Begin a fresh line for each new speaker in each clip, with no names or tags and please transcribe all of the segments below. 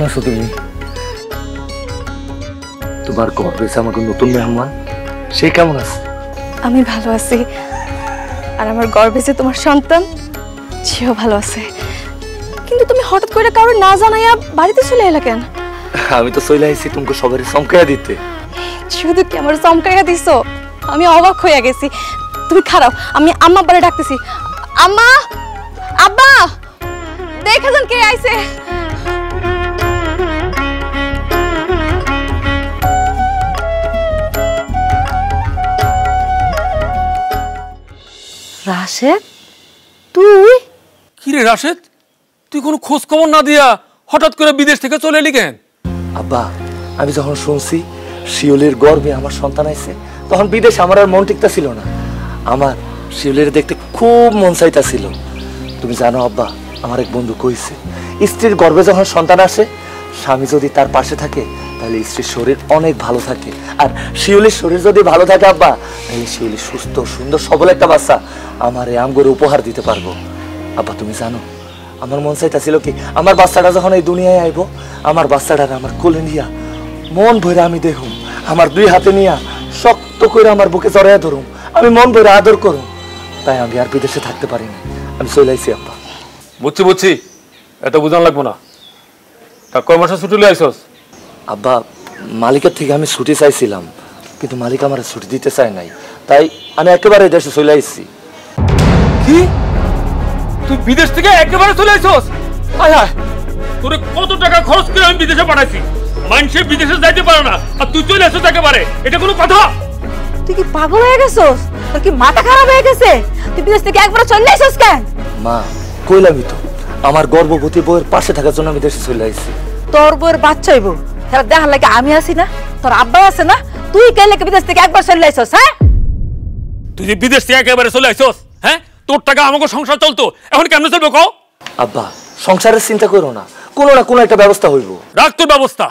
আছো তুমি? তোমার ঘরে আমাকে নতুন মেহমান, সে কেমন আছে?
আমি ভালো আছি, আর আমার গর্ভে যে তোমার সন্তান সেও ভালো আছে। কিন্তু তুমি হঠাৎ করে কারো না জানাইয়া বাড়িতে চলে এলে কেন?
আমি তো চলে আইছি তোমাকে সবারই চমকাইয়া দিতে।
শুধু কি আমার চমকাইয়া দিছো? আমি অবাক হয়ে গেছি। তুমি খারাপ, আমি আম্মা বাড়ি ডাকতেছি। আম্মা, আব্বা, দেখা যান কে আইছে।
রাশেদ, তুই?
কি রে রাশেদ, তুই কোনো খোঁজ খবর না দিয়া হঠাৎ করে বিদেশ থেকে চলে এলি কেন?
আব্বা, আমি যখন শুনছি শিউলির গর্ভে আমার সন্তান আইছে, তখন বিদেশে আমার আর মন টিকতা ছিল না। আমার শিউলির দেখতে খুব মন চাইতাছিল। তুমি জানো আব্বা, আমার এক বন্ধু কইছে স্ত্রীর গর্ভে যখন সন্তান আসে, স্বামী যদি তার পাশে থাকে তাহলে স্ত্রীর শরীর অনেক ভালো থাকে। আর শিউলির শরীর যদি ভালো থাকে আব্বা, তাহলে শিউলি সুস্থ সুন্দর সবল একটা বাচ্চা আমার এই আমগরে উপহার দিতে পারবো। আব্বা তুমি জানো, আমার মন চাইতাছিল কি আমার বাচ্চাটা যখন এই দুনিয়ায় আইব, আমার বাচ্চাটার আমার কোলে নিয়া মন ভরে আমি দেখুম, আমার দুই হাতে নিয়া শক্ত করে আমার বুকে জড়াইয়া ধরুম, আমি মন ভরে আদর করুম। তাই আমি আর বিদেশে থাকতে পারিনি, আমি চলে আইছি আব্বা।
বুঝছি বুঝছি, এত বুঝান লাগবো না। তা কয় মাসে ছুটি লিয়ে আইছস?
আব্বা, মালিকের থেকে আমি ছুটি চাইছিলাম, কিন্তু মালিক আমার ছুটি দিতে চায় নাই, তাই আমি একেবারে দেশে চলে আইছি।
কি, তুই বিদেশ থেকে একেবারে চলে আইছস? আয় আয়, তোরে কত টাকা খরচ করে আমি বিদেশে পাঠাইছি, মানুষে বিদেশে যাইতে পারে না আর তুই চলে আসছিস একেবারে, এটা কোনো কথা?
তুই কি পাগল হয়ে গেছস? তোর কি মাথা খারাপ হয়ে গেছে? তুই বিদেশ থেকে একবার চলে আইছস কেন?
মা, কইলামই তো, আমার গর্ভবতী বউয়ের পাশে থাকার জন্য আমি দেশে চলে আইছি।
তোর বউয়ের বাচ্চা হইব, তাহলে দেখার লাগে আমি আছি না, তোর আব্বা আছে না, তুই কেন লাগে বিদেশ থেকে একবার চলে আইছস? হ্যাঁ,
তুই যে বিদেশ থেকে একেবারে চলে আইছস, হ্যাঁ, তোর টাকা আমাকে সংসার চলতো, এখন কেমনে চলবে কও?
আব্বা, সংসারের চিন্তা করো না, কোনো না কোনো একটা ব্যবস্থা হইব।
রাখ তোর ব্যবস্থা।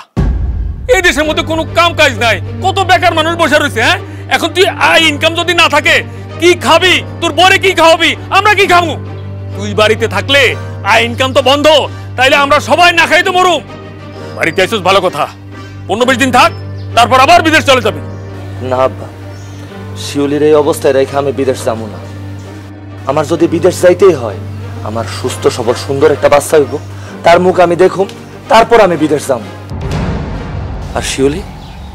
এই দেশের মধ্যে কোনো কাম কাজ নাই, কত বেকার মানুষ বসে রয়েছে। হ্যাঁ, এখন তুই আয় ইনকাম যদি না থাকে কি খাবি? তোর বরে কি খাওয়াবি? আমরা কি খাবো? তুই বাড়িতে থাকলে আয় ইনকাম তো বন্ধ, তাইলে আমরা সবাই না খাই তো মরুম। বাড়িতে আইসস ভালো কথা, 15-20 দিন থাক, তারপর আবার বিদেশ চলে যাবি।
না আব্বা, শিউলির এই অবস্থায় রেখে আমি বিদেশ যাবো না। আমার যদি বিদেশ যাইতেই হয়, আমার সুস্থ সবল সুন্দর একটা বাচ্চা হইব, তার মুখ আমি দেখুম, তারপর আমি বিদেশ যাবো। আর শিউলি,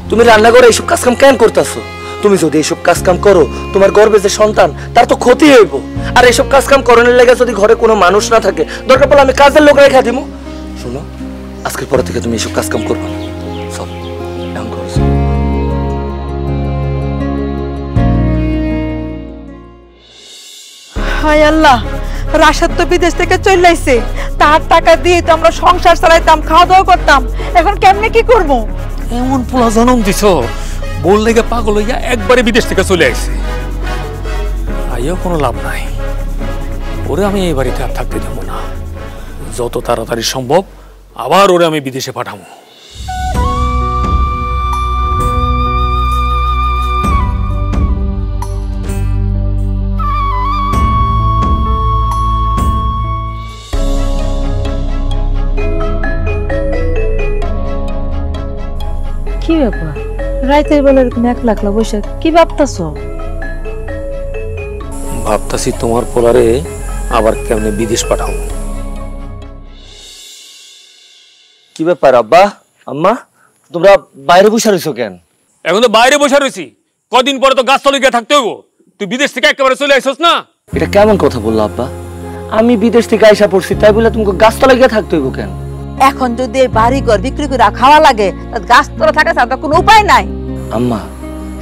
তুমি রান্না করে এইসব কাজকাম কেন করতেছো? তুমি যদি এইসব কাজকাম করো, তোমার গর্ভে যে সন্তান তার তো ক্ষতি হইব। আর এইসব কাজকাম করানোর লেগে যদি ঘরে কোনো মানুষ না থাকে, দরকার পড়লে আমি কাজের লোক রেখে দিব। শোনো, আজকের পরে থেকে তুমি এইসব কাজকাম করবে না। সব এমন করছো।
হায় আল্লাহ, রাশেদ তো বিদেশ থেকে চলে আইছে, তার টাকা দিয়ে তো আমরা সংসার চালাইতাম, খাওয়া দাওয়া করতাম, এখন কেমনে কি করবো?
এমন পোলা জনম দিছ, বললে গে পাগল হইয়া একবারে বিদেশ থেকে চলে আইছে। আইও কোনো লাভ নাই, ওরে আমি এই বাড়িতে আর থাকতে দেবো না। যত তাড়াতাড়ি সম্ভব আবার ওরে আমি বিদেশে পাঠাবো।
কি ব্যাপার, রাইতের বেলা এরকম একলা একলা বসে কি ভাবতাছো?
ভাবতাছি তোমার পোলারে আবার কেমনে বিদেশ পাঠাবো।
কি ব্যাপার আব্বা, আম্মা, তোমরা বাইরে বসে রইছো কেন?
এখন তো বাইরে বসে রয়েছি, কদিন পরে তো গাছতলে গিয়ে থাকতে হইব। তুই বিদেশ থেকে একেবারে চলে আইসস না?
এটা কেমন কথা বললো আব্বা? আমি বিদেশ থেকে আইসা পড়ছি, তাই বলে তোমাকে গাছতলা গিয়ে থাকতে হইব কেন?
এখন যদি এই বাড়ি ঘর বিক্রি করে খাওয়া লাগে, গাছ তলা থাকা ছাড়া কোনো উপায় নাই।
আম্মা,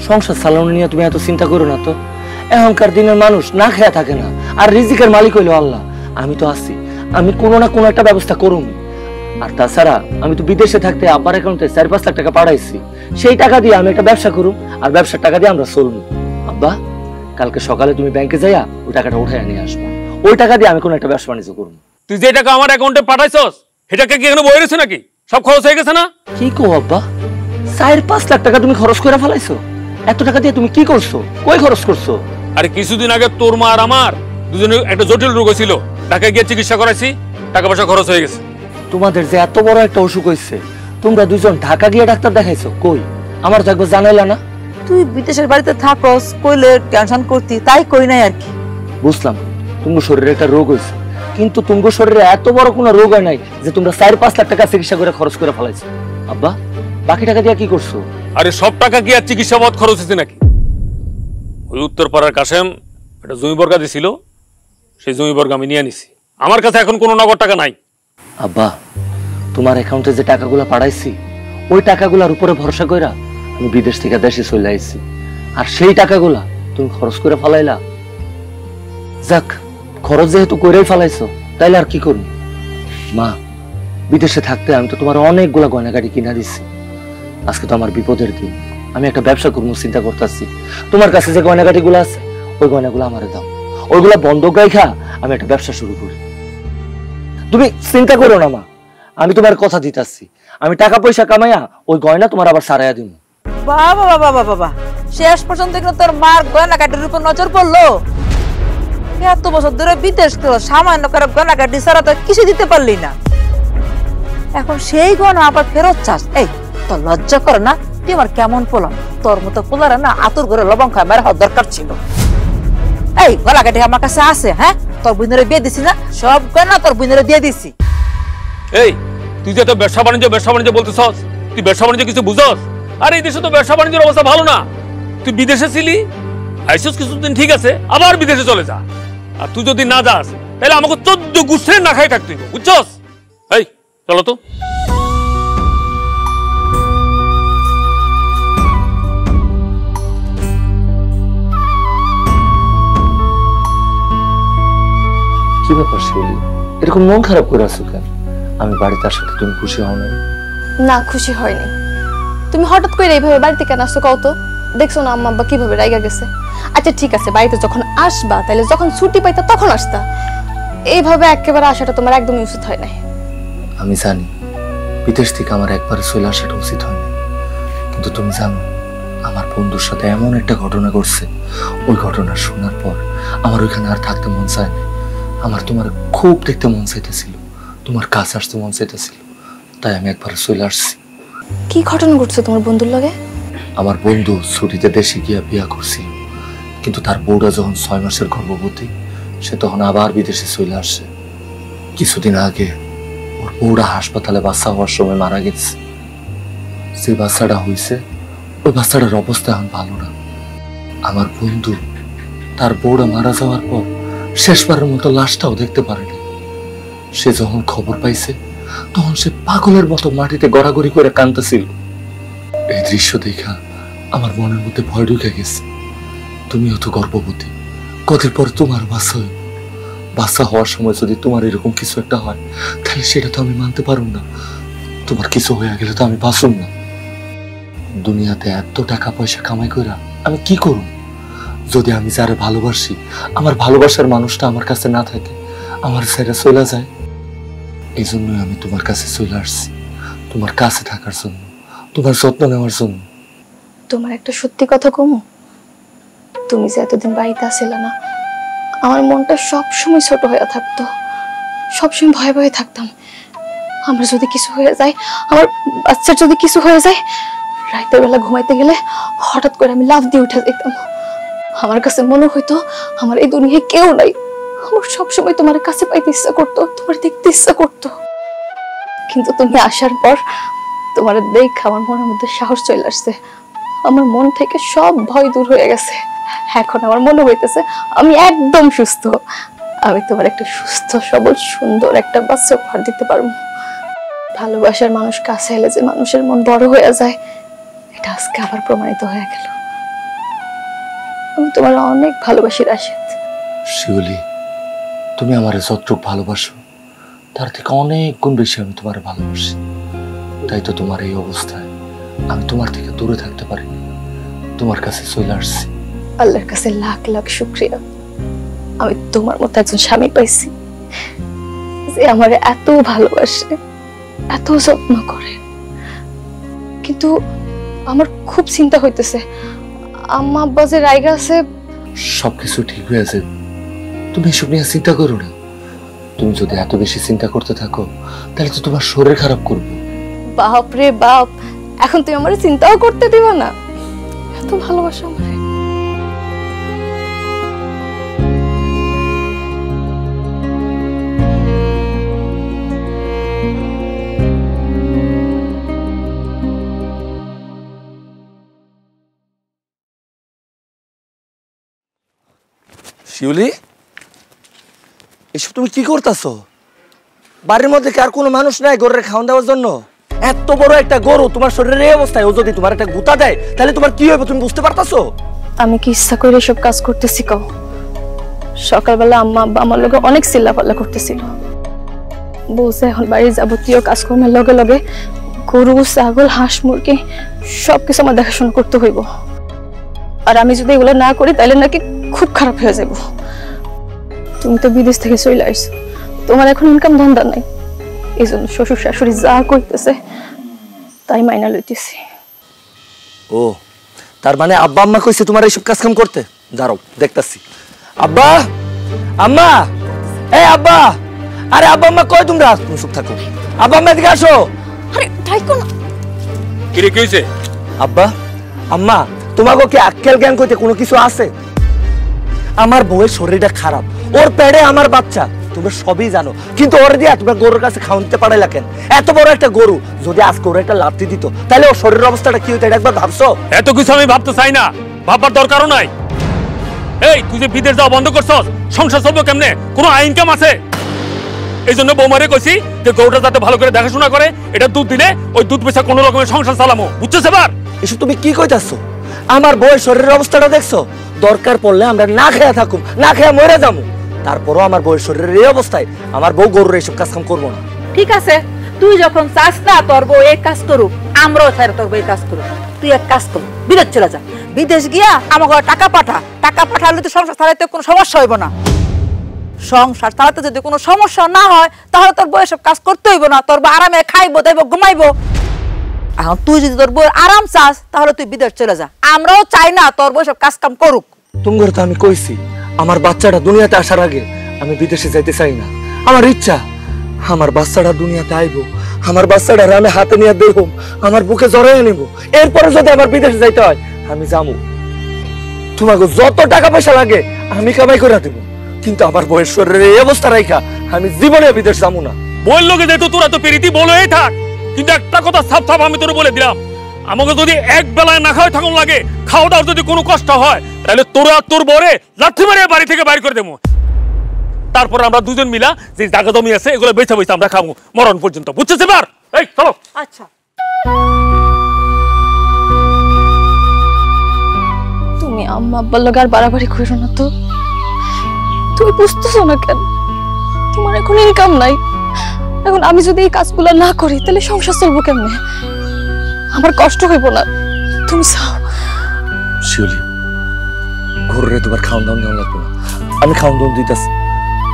সংসার চালানো নিয়ে তুমি এত চিন্তা করো না তো। এখনকার দিনের মানুষ না খেয়া থাকে না, আর রিজিকের মালিক হইলো আল্লাহ। আমি তো আছি, আমি কোনো না কোনো একটা ব্যবস্থা করুম। আর তাছাড়া আমি তো বিদেশে থাকতে আব্বার অ্যাকাউন্টে 4-5 লাখ টাকা পাঠাইছি, সেই টাকা দিয়ে আমি একটা ব্যবসা করুম, আর ব্যবসার টাকা দিয়ে আমরা চলবো। আব্বা, কালকে সকালে তুমি ব্যাংকে যাইয়া ওই টাকাটা উঠাইয়া নিয়ে আসবা, ওই টাকা দিয়ে আমি কোনো একটা ব্যবসা বাণিজ্য করুম।
তুই যে টাকা আমার অ্যাকাউন্টে পাঠাইছস, সেটাকে কি এখানে বই রয়েছে নাকি? সব খরচ হয়ে গেছে না?
কি কো আব্বা, 4-5 লাখ টাকা তুমি খরচ করে ফেলাইছো? এত টাকা দিয়ে তুমি কি করছো, কই খরচ করছো?
আরে কিছুদিন আগে তোর মা আর আমার দুজনে একটা জটিল রোগ হয়েছিল, ঢাকায় গিয়ে চিকিৎসা করাইছি, টাকা পয়সা খরচ হয়ে গেছে।
তোমাদের যে এত বড় একটা অসুখ হয়েছে, তোমরা দুজন ঢাকা গিয়ে ডাক্তার দেখাইছো, কই আমার তো একবার জানাইলা না?
তুই বিদেশের বাড়িতে থাকস কইলে টেনশন করতি, তাই কই নাই আর কি।
বুঝলাম তোমার শরীরে একটা রোগ হয়েছে, কিন্তু তোমার শরীরে এত বড় কোনো রোগ হয় নাই যে তোমরা 4-5 লাখ টাকা চিকিৎসা করে খরচ করে ফেলাইছো। আব্বা, বাকি টাকা দিয়ে কি করছো?
আরে সব টাকা কি আর চিকিৎসা বাবদ খরচ হয়েছে নাকি? ওই উত্তরপাড়ার কাশেম একটা জমি বর্গা দিছিল, সেই জমি বর্গা আমি নিয়ে নিছি। আমার কাছে এখন কোনো নগদ টাকা নাই।
আব্বা, তোমার অ্যাকাউন্টে যে টাকাগুলো পাঠাইছি, ওই টাকাগুলোর উপরে ভরসা কইরা আমি বিদেশ থেকে দেশে চলে আইছি, আর সেই টাকাগুলা তুমি খরচ করে ফেলাইলা। যাক, খরচ যেহেতু করেই ফেলাইছো, তাইলে আর কি করবি? মা, বিদেশে থাকতে আমি তো তোমার অনেকগুলা গয়নাগাড়ি কিনা দিচ্ছি। আজকে তো আমার বিপদের দিন, আমি একটা ব্যবসা করবো চিন্তা করতেছি। তোমার কাছে যে গয়নাগাড়ি গুলো আছে, ওই গয়নাগুলো আমারে দাও, ওইগুলা বন্ধক রাইখা আমি একটা ব্যবসা শুরু করি। তুমি চিন্তা করো না মা, আমি তোমার কথা দিতেছি, আমি টাকা পয়সা কামাইয়া ওই গয়না তোমার আবার সারাইয়া দিব।
বাবা বাবা বাবা বাবা, শেষ পর্যন্ত কিন্তু তোর মার গয়নাকাটির উপর নজর পড়লো। এত বছর ধরে বিদেশ তো সামান্য করে গয়নাকাটি ছাড়া তো কিছু দিতে পারলি না, এখন সেই গয়না আবার ফেরত চাস? এই তোর লজ্জা করে না? তুই আমার কেমন পোলাম, তোর মতো পোলারা না আতুর ঘরে লবণ খায় মারা হওয়ার দরকার ছিল। এই গয়নাকাটি আমার কাছে আছে, হ্যাঁ, তোর বোনেরে বিয়ে দিছি না, সব গয়না তোর বোনেরে দিয়ে দিছি।
এই তুই যে তো ব্যবসা বাণিজ্য বলতেছস, তুই ব্যবসা বাণিজ্য কিছু বুঝস? আর এই দেশে তো ব্যবসা বাণিজ্যের অবস্থা ভালো না। তুই বিদেশে ছিলি, আইসস কিছুদিন ঠিক আছে, আবার বিদেশে চলে যা। আর তুই যদি না যাস তাহলে আমাকে 14 গুষ্ঠের না খাই থাকতে হইব, বুঝছস? এই চলো তো।
কি ব্যাপার শিউলি, এরকম মন খারাপ করে আছো কেন? আমি বাড়িতে আসাতে তুমি খুশি হও না?
না, খুশি হয়নি। তুমি হঠাৎ করে এইভাবে বাড়িতে কেন আসছো কও তো? দেখছো না আম্মা আব্বা কিভাবে রাইগা গেছে। আচ্ছা ঠিক আছে, বাড়িতে যখন আসবা তাহলে যখন ছুটি পাইতা তখন আসতা, এইভাবে একেবারে আসাটা তোমার একদমই উচিত হয় নাই।
আমি জানি বিদেশ থেকে আমার একবারে চলে আসাটা উচিত হয়নি, কিন্তু তুমি জানো আমার বন্ধুর সাথে এমন একটা ঘটনা ঘটছে, ওই ঘটনা শোনার পর আমার ওইখানে আর থাকতে মন চায় না। আমার তোমার খুব দেখতে মন চাইতেছিল, তোমার কাছে আসতে মন চাইতেছিল, তাই আমি একবার চলে আসছি।
কি ঘটনা ঘটছে তোমার বন্ধুর লগে?
আমার বন্ধু ছুটিতে দেশে গিয়া বিয়া করছিল, কিন্তু তার বউটা যখন 6 মাসের গর্ভবতী, সে তখন আবার বিদেশে চলে আসে। কিছুদিন আগে ওর বউটা হাসপাতালে বাচ্চা হওয়ার সময় মারা গেছে। যে বাচ্চাটা হয়েছে, ওই বাচ্চাটার অবস্থা এখন ভালো না। আমার বন্ধু তার বউটা মারা যাওয়ার পর শেষবারের মতো লাশটাও দেখতে পারেনি। সে যখন খবর পাইছে, তখন সে পাগলের মতো মাটিতে গড়াগড়ি করে কাঁদতেছিল। এই দৃশ্য দেখা আমার মনের মধ্যে ভয় ঢুকে গেছে। তুমিও তো গর্ভবতী, কদিন পর তোমার বাচ্চা হইব। বাচ্চা হওয়ার সময় যদি তোমার এরকম কিছু একটা হয়, তাহলে সেটা তো আমি মানতে পারব না। তোমার কিছু হয়ে গেলে তো আমি বাঁচুম না। দুনিয়াতে এত টাকা পয়সা কামাই কইরা আমি কি করব? যদি আমি যারে ভালোবাসি, আমার ভালোবাসার মানুষটা আমার কাছে না থাকে, আমার ছেড়ে চলে যায়। এই জন্যই আমি তোমার কাছে চলে আসছি, তোমার কাছে থাকার জন্য, তোমার যত্ন নেওয়ার জন্য।
তোমার একটা সত্যি কথা কমু, তুমি যে এতদিন বাড়িতে আসিলা না, আমার মনটা সবসময় ছোট হয়ে থাকতো, সবসময় ভয়ে ভয়ে থাকতাম। আমার যদি কিছু হয়ে যায়, আমার বাচ্চার যদি কিছু হয়ে যায়, রাতের বেলা ঘুমাইতে গেলে হঠাৎ করে আমি লাফ দিয়ে উঠে যেতাম। আমার কাছে মনে হইতো আমার এই দুনিয়ায় কেউ নাই। আমার সবসময় তোমার কাছে পাইতে ইচ্ছা করতো, তোমার দেখতে ইচ্ছা করতো। কিন্তু তুমি আসার পর তোমার দেখে আমার মনের মধ্যে সাহস চলে আসছে, আমার মন থেকে সব ভয় দূর হয়ে গেছে। এখন আমার মনে হইতেছে আমি একদম সুস্থ, আমি তোমার একটা সুস্থ সবল সুন্দর একটা বাচ্চা উপহার দিতে পারবো। ভালোবাসার মানুষ কাছে এলে যে মানুষের মন বড় হয়ে যায়, এটা আজকে আবার প্রমাণিত হয়ে গেল। আমি তোমার অনেক ভালোবাসি রাশেদ।
শিউলি, তুমি আমার যতটুক ভালোবাসো তার থেকে অনেক গুণ বেশি আমি তোমার ভালোবাসি। তাই তো তোমার এই অবস্থায় আমি তোমার থেকে দূরে থাকতে পারি, তোমার কাছে চলে আসছি।
আল্লাহর কাছে লাখ লাখ শুকরিয়া, আমি তোমার মতো একজন স্বামী পাইছি যে আমার এত ভালোবাসে, এত যত্ন করে। কিন্তু আমার খুব চিন্তা হইতেছে, আম্মা আব্বা যে রাইগা আছে।
সবকিছু ঠিক হয়ে যাবে, তুমি এসব নিয়ে চিন্তা করো না। তুমি যদি এত বেশি চিন্তা করতে থাকো তাহলে তো তোমার শরীর খারাপ করবে।
বাপ রে বাপ, এখন তুমি আমার চিন্তাও করতে দিবা না? এত ভালোবাসো আমারে।
শিউলি, এসব তুমি কি করতেছো? বাড়ির মধ্যে কি আর কোনো মানুষ নাই গরুরে খাওয়ান দেওয়ার জন্য? এত বড় একটা গরু তোমার শরীরের এই অবস্থায়, ও যদি তোমার একটা গুতা দেয় তাহলে তোমার কি হবে তুমি বুঝতে পারতাছো?
আমি কি ইচ্ছা করে এসব কাজ করতেছি কও? সকালবেলা আম্মা আব্বা আমার লগে অনেক চিল্লাপাল্লা করতেছিল। বলছে এখন বাড়ির যাবতীয় কাজকর্মের লগে লগে গরু, ছাগল, হাঁস, মুরগি সবকিছু আমার দেখাশোনা করতে হইব। আর আমি যদি এগুলো না করি তাহলে নাকি খুব খারাপ হয়ে যাব। তুমি তো বিদেশ থেকে চলে আইছো, তোমার এখন ইনকাম ধন্দা নাই, এই জন্য শ্বশুর শাশুড়ি যা কইতেছে তাই মাইনা লইতেছি।
ও, তার মানে আব্বা আম্মা কইছে তোমার এইসব কাজ কাম করতে? দাঁড়াও দেখতাছি। আব্বা, আম্মা, এই আব্বা, আরে আব্বা আম্মা কই তোমরা? তুমি চুপ থাকো। আব্বা আম্মা এদিকে আসো।
আরে থাইকো না।
কি রে, কি হইছে?
আব্বা আম্মা, তোমাকে কি আক্কেল জ্ঞান কইতে কোনো কিছু আছে? আমার বউয়ের শরীরটা খারাপ, ওর পেটে আমার বাচ্চা, তোমরা সবই জানো, কিন্তু ওর দিয়া তোমরা গরুর কাছে খাওয়ান দিতে পারাইলা কেন? এত বড় একটা গরু যদি আজকে ওর একটা লাথি দিত তাহলে ওর শরীরের অবস্থাটা কি হইতো? এটা একবার ভাবছো?
এত কিছু আমি ভাবতে চাই না, ভাববার দরকারও নাই। এই তুই যে বিদেশ যাওয়া বন্ধ করছস, সংসার চলবে কেমনে? কোনো ইনকাম আছে? এই জন্য বৌমারে কইছি যে গরুটা যাতে ভালো করে দেখাশোনা করে, এটা দুধ দিলে ওই দুধ বেচা কোনো রকমের সংসার চালামো, বুঝছিস? এবার
এসব তুমি কি কইতাছো? আমার বউয়ের শরীরের অবস্থাটা দেখছো? দরকার পড়লে আমরা না খেয়ে থাকুম, না খেয়ে মরে যাবো, তারপরও আমার বউয়ের শরীরের এই অবস্থায় আমার বউ গরুর এইসব কাজ কাম করবো না।
ঠিক আছে, তুই যখন চাস না তোর বউ এই কাজ করুক, আমরাও চাই তোর বউ এই কাজ করুক। তুই এক কাজ কর, বিদেশ চলে যা। বিদেশ গিয়া আমাকে টাকা পাঠা, টাকা পাঠালে তো সংসার চালাতে কোনো সমস্যা হইব না। সংসার চালাতে যদি কোনো সমস্যা না হয় তাহলে তোর বউ এসব কাজ করতে হইব না, তোর বউ আরামে খাইবো দাইবো ঘুমাইবো। এখন তুই যদি তোর বউয়ের আরাম চাস তাহলে তুই বিদেশ চলে যা, আমরাও চাই না তোর বউ সব কাজ কাম করুক।
তোমার তো আমি কইছি আমার বাচ্চাটা দুনিয়াতে আসার আগে আমি বিদেশে যাইতে চাই না। আমার ইচ্ছা আমার বাচ্চাটা দুনিয়াতে আইবো, আমার বাচ্চাটা আমি হাতে নিয়ে দেখব, আমার বুকে জড়াইয়া নিব, এরপরে যদি আমার বিদেশে যাইতে হয় আমি যাবো। তোমাকে যত টাকা পয়সা লাগে আমি কামাই করে দেব, কিন্তু আমার বয়স শরীরের এই অবস্থা রাইখা আমি জীবনে বিদেশ যাবো না।
বললো যে তোরা তো পেরিতি বলেই থাক, কিন্তু একটা কথা সাফ সাফ আমি তোর বলে দিলাম, আমাকে যদি এক বেলায় না খাওয়া থাকুন লাগে, খাওয়া দাওয়ার যদি কোনো কষ্ট হয় তাহলে তোরা তোর বরে লাথি মারে বাড়ি থেকে বাইর করে দেবো। তারপর আমরা দুজন মিলা যে জায়গা জমি আছে এগুলো বেছে বেছে আমরা খাবো মরণ পর্যন্ত, বুঝছিস? এবার এই চলো।
আচ্ছা,
তুমি আম্মা আব্বার লগে আর বাড়াবাড়ি করো না তো। তুমি বুঝতেছো না কেন? তোমার এখন ইনকাম নাই, এখন আমি যদি এই কাজগুলো না করি তাহলে সংসার চলবো কেমনে? আমার কষ্ট হইব না? তুমি চাও?
শিউলি, ঘরে তোমার খাওয়ান দাওয়ান দেওয়া লাগবে না, আমি খাওয়ান দাওয়ান দিতেছি।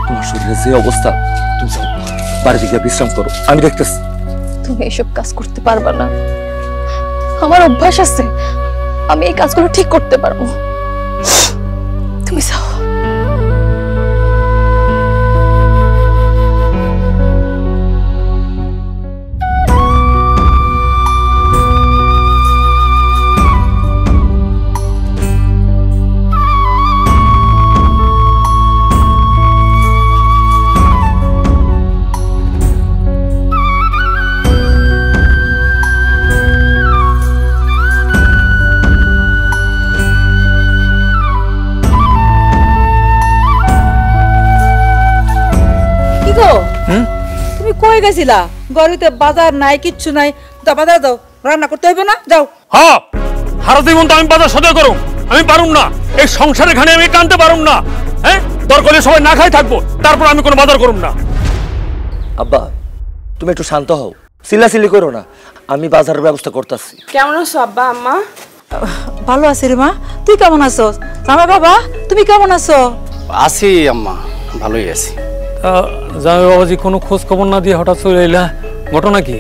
তোমার শরীরের যে অবস্থা, তুমি যাও বাড়ি থেকে বিশ্রাম করো, আমি দেখতেছি।
তুমি এসব কাজ করতে পারবা না, আমার অভ্যাস আছে, আমি এই কাজগুলো ঠিক করতে পারবো। তুমি যাও।
তুমি কই গেছিলা? গরিতে বাজার নাই, কিচ্ছু নাই, তো বাজার যাও, রান্না করতে হইবে না? যাও।
হ্যাঁ, হারা জীবন তো আমি বাজার সদাই করুম, আমি পারুম না, এই সংসারের ঘানে আমি কানতে পারুম না। হ্যাঁ, দরকার হলে সবাই না খাই থাকবো, তারপর আমি কোনো বাজার করুম না।
আব্বা তুমি একটু শান্ত হও, চিল্লাচিল্লি করো না, আমি বাজারের ব্যবস্থা করতেছি।
কেমন আছো আব্বা আম্মা?
ভালো আছি রে মা, তুই কেমন আছো? জামাই বাবা তুমি কেমন আছো?
আছি আম্মা, ভালোই আছি।
জামাই বাবাজি কোনো খোঁজ খবর না দিয়ে হঠাৎ চলে এলা, ঘটনা কি?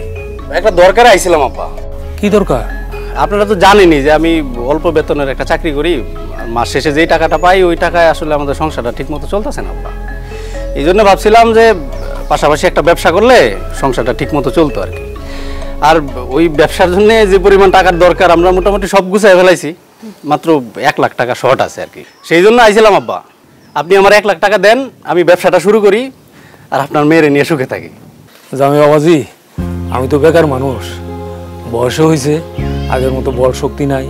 একটা দরকারে আইছিলাম আব্বা।
কি দরকার?
আপনারা তো জানেনই যে আমি অল্প বেতনের একটা চাকরি করি, আর মাস শেষে যেই টাকাটা পাই ওই টাকায় আসলে আমাদের সংসারটা ঠিক মতো চলতেছে না আব্বা। এই জন্য ভাবছিলাম যে পাশাপাশি একটা ব্যবসা করলে সংসারটা ঠিকমতো চলতো আর কি। আর ওই ব্যবসার জন্য যে পরিমাণ টাকার দরকার আমরা মোটামুটি সব গুছাই ফেলাইছি, মাত্র 1 লাখ টাকা শর্ট আছে আর কি। সেই জন্য আইছিলাম আব্বা, আপনি আমার 1 লাখ টাকা দেন, আমি ব্যবসাটা শুরু করি আর আপনার মেয়েরে নিয়ে সুখে থাকি।
জামাই বাবাজি, আমি তো বেকার মানুষ, বয়সও হয়েছে, আগের মতো বল শক্তি নাই,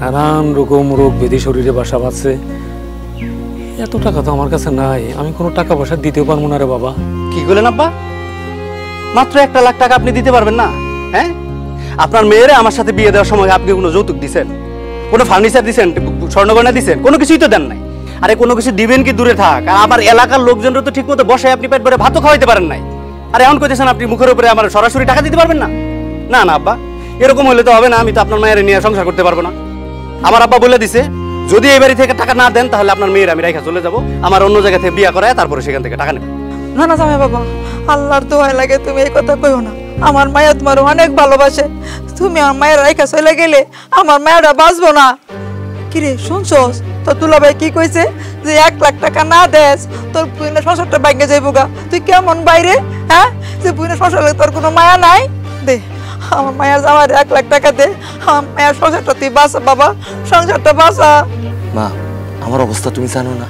নানান রকম রোগ ব্যাধি শরীরে বাসা বাঁধছে। এত টাকা তো আমার কাছে নাই, আমি কোনো টাকা পয়সা দিতেও পারবো না রে বাবা।
কি বলেন আব্বা, মাত্র 1 লাখ টাকা আপনি দিতে পারবেন না? হ্যাঁ, আপনার মেয়েরে আমার সাথে বিয়ে দেওয়ার সময় আপনি কোনো যৌতুক দিছেন, কোনো ফার্নিচার দিছেন, স্বর্ণগয়না দিছেন? কোনো কিছুই তো দেন নাই। আরে কোনো কিছু দিবেন কি দূরে থাক, আর আমার এলাকার লোকজনরা তো ঠিক মতো বসে আপনি পেট ভরে ভাতও খাওয়াইতে পারেন নাই। আর এমন কইতেছেন আপনি মুখের উপরে আমার সরাসরি টাকা দিতে পারবেন না? না না আব্বা, এরকম হলে তো হবে না, আমি তো আপনার মায়ের নিয়ে সংসার করতে পারবো না। আমার আব্বা বলে দিছে, যদি এই বাড়ি থেকে টাকা না দেন তাহলে আপনার মেয়ের আমি রাইখা চলে যাবো, আমার অন্য জায়গা থেকে বিয়ে করায় তারপরে সেখান থেকে টাকা নেবে।
না না জামাই বাবা, আল্লাহর দোহাই লাগে তুমি এই কথা কইও না। আমার মায়া তোমার অনেক ভালোবাসে, তুমি আমার মায়ের রাইখা চলে গেলে আমার মায়েরা বাঁচবো না। কিরে শুনছস, তোর দুলাভাই কি কইছে যে 1 লাখ টাকা না দেস তোর বুইনের সংসারটা ভাঙে যাইব গা। তুই কেমন বাইরে, হ্যাঁ, যে বুইনের সংসারে তোর কোনো মায়া নাই? দে আমার মায়ের জামাই 1 লাখ টাকা দে, আমার মায়ের সংসারটা তুই বাঁচা বাবা, সংসারটা বাঁচা।
মা, আমার অবস্থা তুমি জানো না,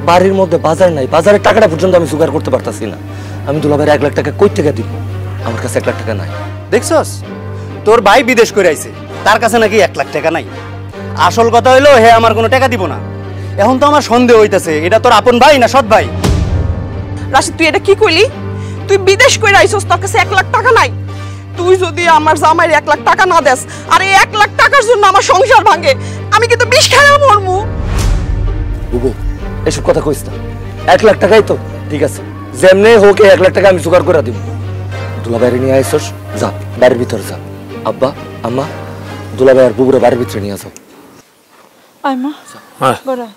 বাড়ির মধ্যে বাজার নাই, বাজারের টাকাটা পর্যন্ত আমি জোগাড় করতে পারতাছি না। আমি দুলাভাইয়ের 1 লাখ টাকা কই থেকে দিব? আমার কাছে 1 লাখ টাকা নাই।
দেখছস, তোর ভাই বিদেশ করে আইছে, তার কাছে নাকি 1 লাখ টাকা নাই। আসল কথা হইলো হে আমার কোনো টাকা দিব না। এখন তো আমার সন্দেহ হইতাছে এটা তোর আপন ভাই না সৎ ভাই।
রাশিদ, তুই এটা কি কইলি? তুই বিদেশ কইরা আইছস, তোর কাছে 1 লাখ টাকা নাই। তুই যদি আমার জামাইয়ের 1 লাখ টাকা না দেস আর এই 1 লাখ টাকার জন্য আমার সংসার ভাঙে, আমি কিন্তু বিষ খাইয়া মরমু।
বুবু, এসব কথা কইস না। 1 লাখ টাকাই তো ঠিক আছে, যেমনি হোক 1 লাখ টাকা আমি জোগাড় করে দিব। দুলাভাইয়ের নিয়ে আইসস, যা বাড়ির ভিতরে যা। আব্বা আম্মা, দুলাভাই আর বুবুরে বাড়ির ভিতরে নিয়ে যাও।
আয় মা,
হ্যাঁ,
বড়া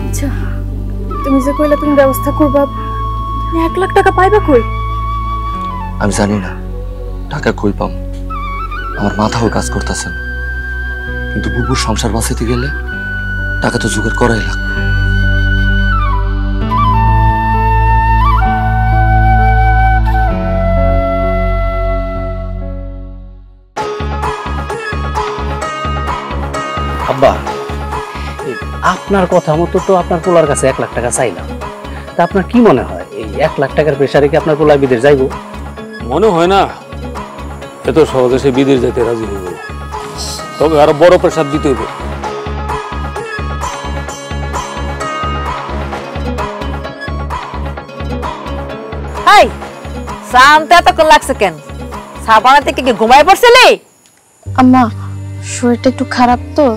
আচ্ছা, তুমি যে কইলা তুমি ব্যবস্থা করবা, 1 লাখ টাকা পাইবা কই?
আমি জানি না টাকা কই পাম, আমার মাথাও কাজ করতেছে না। কিন্তু বুবুর সংসার বাঁচাতে গেলে টাকা তো জোগাড় করাই লাগবে।
আব্বা, আপনার কথা মতো তো আপনার পোলার কাছে 1 লাখ টাকা চাইলাম, তা আপনার কি মনে হয় এই 1 লাখ টাকার প্রেসারে কি আপনার পোলা বিদেশ যাইব?
মনে হয় না এত সহজে সে বিদেশ যেতে রাজি হইব, তবে আরো বড় প্রেসার দিতে হইব।
হাই শান্তি এতক্ষণ লাগছে কেন? চা বানাতে কি ঘুমাই পড়ছিলি?
আম্মা, শরীরটা একটু খারাপ তো,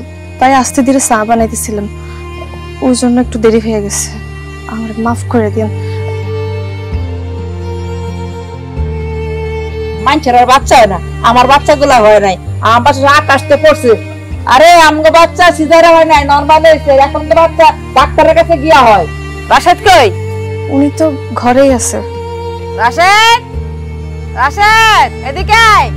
তাই আস্তে ধীরে চা বানাইতেছিলাম, ওই জন্য একটু দেরি হয়ে গেছে, আমার মাফ করে দিন।
মানুষের আর বাচ্চা হয় না, আমার বাচ্চাগুলা হয় নাই, আমার বাচ্চা আকাশতে পড়ছে। আরে আমগো বাচ্চা সিজারে হয় নাই, নরমাল হয়েছে। এখন তো বাচ্চা ডাক্তারের কাছে গিয়া হয়। রাশেদ কই?
উনি তো ঘরেই আছে।
রাশেদ, রাশেদ এদিকে আয়।